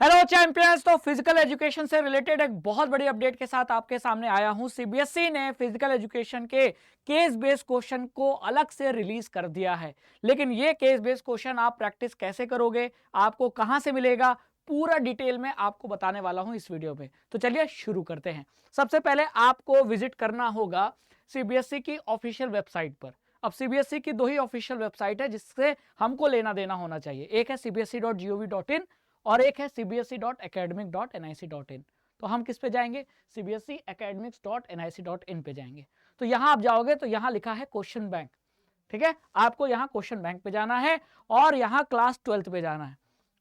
Hello champions. तो physical education से related एक बहुत बड़ी अपडेट के साथ आपके सामने आया हूं। सीबीएसई ने फिजिकल एजुकेशन के केस बेस्ड क्वेश्चन को अलग से रिलीज कर दिया है। लेकिन ये केस बेस्ड क्वेश्चन आप प्रैक्टिस कैसे करोगे, आपको कहां से मिलेगा, पूरा डिटेल में आपको बताने वाला हूं इस वीडियो में। तो चलिए शुरू करते हैं। सबसे पहले आपको विजिट करना होगा सीबीएसई की ऑफिशियल वेबसाइट पर। अब सीबीएसई की दो ही ऑफिशियल वेबसाइट है जिससे हमको लेना देना होना चाहिए। एक है cbse.gov.in और एक है cbse.academic.nic.in। तो हम किस पे जाएंगे? cbseacademics.nic.in पे जाएंगे। तो यहां आप जाओगे तो यहां लिखा है क्वेश्चन बैंक। ठीक है, आपको यहां क्वेश्चन बैंक पे जाना है और यहां क्लास 12th पे जाना है।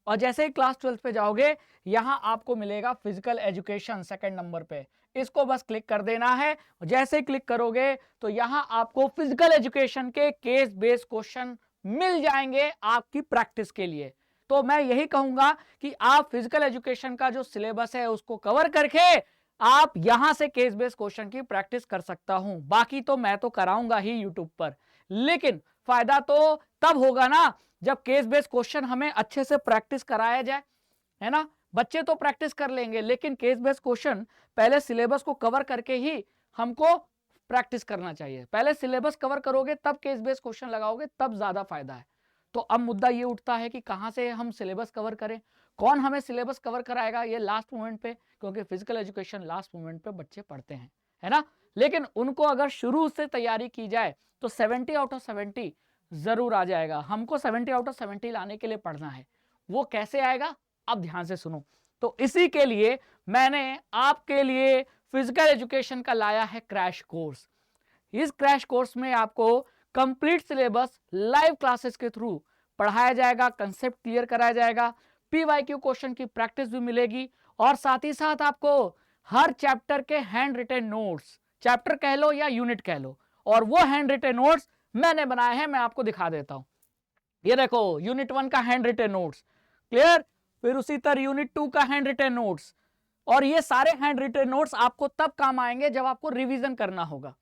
और जैसे ही क्लास 12th पे जाओगे यहां आपको मिलेगा फिजिकल एजुकेशन सेकंड नंबर पे। इसको बस क्लिक कर देना है। जैसे ही क्लिक करोगे तो यहां आपको फिजिकल एजुकेशन के केस बेस्ड क्वेश्चन मिल जाएंगे आपकी प्रैक्टिस के लिए। तो मैं यही कहूंगा कि आप फिजिकल एजुकेशन का जो सिलेबस है उसको कवर करके आप यहां से केस बेस्ड क्वेश्चन की प्रैक्टिस कर सकता हूं। बाकी तो मैं तो कराऊंगा ही यूट्यूब पर, लेकिन फायदा तो तब होगा ना जब केस बेस्ड क्वेश्चन हमें अच्छे से प्रैक्टिस कराया जाए, है ना। बच्चे तो प्रैक्टिस कर लेंगे, लेकिन केस बेस्ड क्वेश्चन पहले सिलेबस को कवर करके ही हमको प्रैक्टिस करना चाहिए। पहले सिलेबस कवर करोगे तब केस बेस्ड क्वेश्चन लगाओगे, तब ज्यादा फायदा है। तो अब मुद्दा ये उठता है कि कहां से हम सिलेबस कवर करें, कौन हमें सिलेबस कवर कराएगा ये लास्ट मोमेंट पे, क्योंकि फिजिकल एजुकेशन लास्ट मोमेंट पे बच्चे पढ़ते हैं, है ना। लेकिन उनको अगर शुरू से तैयारी की जाए तो 70 आउट ऑफ 70 जरूर आ जाएगा। हमको 70 आउट ऑफ 70 लाने के लिए पढ़ना है। वो कैसे आएगा, अब ध्यान से सुनो। तो इसी के लिए मैंने आपके लिए फिजिकल एजुकेशन का लाया है क्रैश कोर्स। इस क्रैश कोर्स में आपको कंप्लीट सिलेबस लाइव क्लासेस के थ्रू पढ़ाया जाएगा, कंसेप्ट क्लियर कराया जाएगा, पीवाईक्यू क्वेश्चन की प्रैक्टिस भी मिलेगी और साथ ही साथ आपको हर चैप्टर के हैंड रिटन नोट्स, चैप्टर कह लो या यूनिट कह लो, और वो हैंड रिटन नोट्स मैंने बनाए हैं। मैं आपको दिखा देता हूं। ये देखो यूनिट 1 का हैंड रिटन नोट्स क्लियर, फिर उसी तरह यूनिट 2 का हैंड रिटन नोट्स। और ये सारे हैंड रिटन नोट्स आपको तब काम आएंगे जब आपको रिवीजन करना होगा।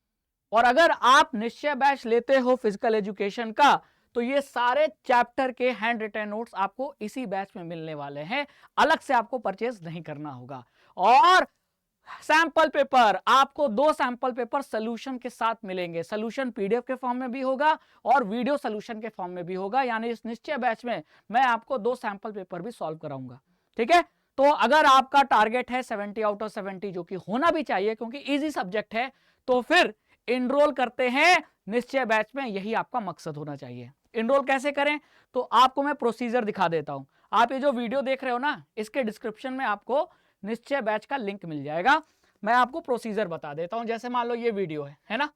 और अगर आप निश्चय बैच लेते हो फिजिकल एजुकेशन का तो ये सारे चैप्टर के हैंड रिटन नोट्स आपको इसी बैच में मिलने वाले हैं, अलग से आपको परचेज नहीं करना होगा। और सैंपल पेपर आपको 2 सैंपल पेपर सोल्यूशन के साथ मिलेंगे। सोल्यूशन पीडीएफ के फॉर्म में भी होगा और वीडियो सोल्यूशन के फॉर्म में भी होगा। यानी इस निश्चय बैच में मैं आपको 2 सैंपल पेपर भी सॉल्व कराऊंगा। ठीक है, तो अगर आपका टारगेट है 70 आउट ऑफ 70, जो कि होना भी चाहिए क्योंकि इजी सब्जेक्ट है, तो फिर इनरोल करते हैं निश्चय बैच में। यही आपका मकसद होना चाहिए। इनरोल कैसे करें, तो आपको मैं प्रोसीजर दिखा देता हूं। आप ये जो वीडियो देख रहे हो ना, इसके डिस्क्रिप्शन में आपको निश्चय बैच का लिंक मिल जाएगा। मैं आपको प्रोसीजर बता देता हूं। जैसे मान लो ये वीडियो है ना,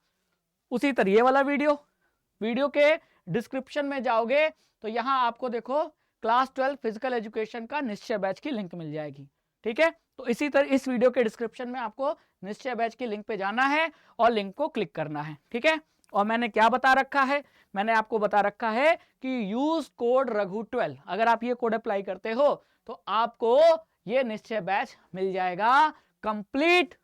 उसी तरह ये वाला वीडियो के डिस्क्रिप्शन में जाओगे तो यहां आपको देखो क्लास 12 फिजिकल एजुकेशन का निश्चय बैच की लिंक मिल जाएगी। ठीक है, तो इसी तरह इस वीडियो के डिस्क्रिप्शन में आपको निश्चय बैच की लिंक पे जाना है और लिंक को क्लिक करना है। ठीक है, और मैंने क्या बता रखा है, मैंने आपको बता रखा है कि यूज कोड रघु 12। अगर आप ये कोड अप्लाई करते हो तो आपको ये निश्चय बैच मिल जाएगा कंप्लीट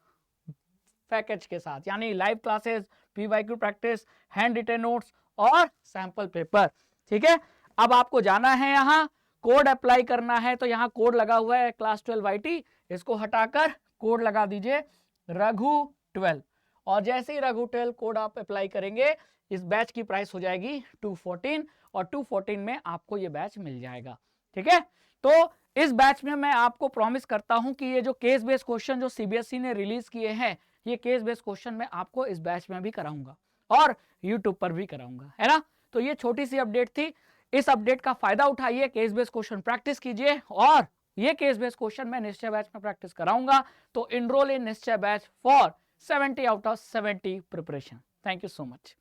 पैकेज के साथ, यानी live classes, PYQ practice, hand written notes और सैंपल पेपर। ठीक है, अब आपको जाना है यहां कोड अप्लाई करना है। तो यहां कोड लगा हुआ है क्लास 12 YT, इसको हटाकर कोड लगा दीजिए रघु 12। और जैसे ही रघु 12 कोड आप अप्लाई करेंगे इस बैच की प्राइस हो जाएगी 214 और 214 में आपको ये बैच मिल जाएगा। ठीक है, तो इस बैच में मैं आपको प्रॉमिस करता हूं कि ये जो केस बेस्ड क्वेश्चन जो सीबीएसई ने रिलीज किए हैं, ये केस बेस्ड क्वेश्चन मैं आपको इस बैच में भी कराऊंगा और यूट्यूब पर भी कराऊंगा, है ना। तो ये छोटी सी अपडेट थी। इस अपडेट का फायदा उठाइए, केस बेस्ड क्वेश्चन प्रैक्टिस कीजिए और ये केस बेस्ड क्वेश्चन मैं निश्चय बैच में प्रैक्टिस कराऊंगा। तो इनरोल इन निश्चय batch for 70 out of 70 preparation. Thank you so much.